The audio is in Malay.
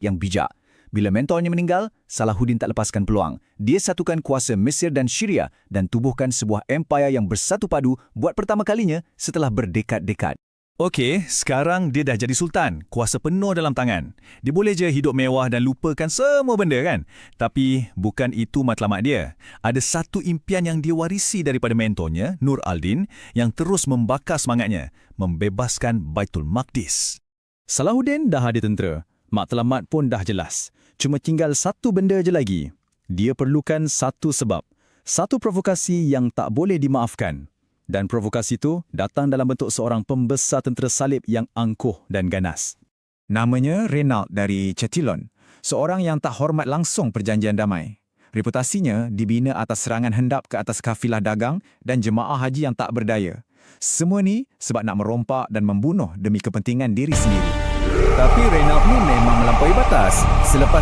yang bijak. Bila mentornya meninggal, Salahuddin tak lepaskan peluang. Dia satukan kuasa Mesir dan Syria dan tubuhkan sebuah empayar yang bersatu padu buat pertama kalinya setelah berdekad-dekad. Okey, sekarang dia dah jadi sultan, kuasa penuh dalam tangan. Dia boleh je hidup mewah dan lupakan semua benda kan? Tapi bukan itu matlamat dia. Ada satu impian yang dia warisi daripada mentornya, Nur al-Din, yang terus membakar semangatnya, membebaskan Baitul Maqdis. Salahuddin dah ada tentera, matlamat pun dah jelas. Cuma tinggal satu benda je lagi. Dia perlukan satu sebab, satu provokasi yang tak boleh dimaafkan. Dan provokasi itu datang dalam bentuk seorang pembesar tentera salib yang angkuh dan ganas. Namanya Renaud dari Chatillon, seorang yang tak hormat langsung perjanjian damai. Reputasinya dibina atas serangan hendap ke atas kafilah dagang dan jemaah haji yang tak berdaya. Semua ni sebab nak merompak dan membunuh demi kepentingan diri sendiri. Tapi Renaud ni memang melampaui batas. Selepas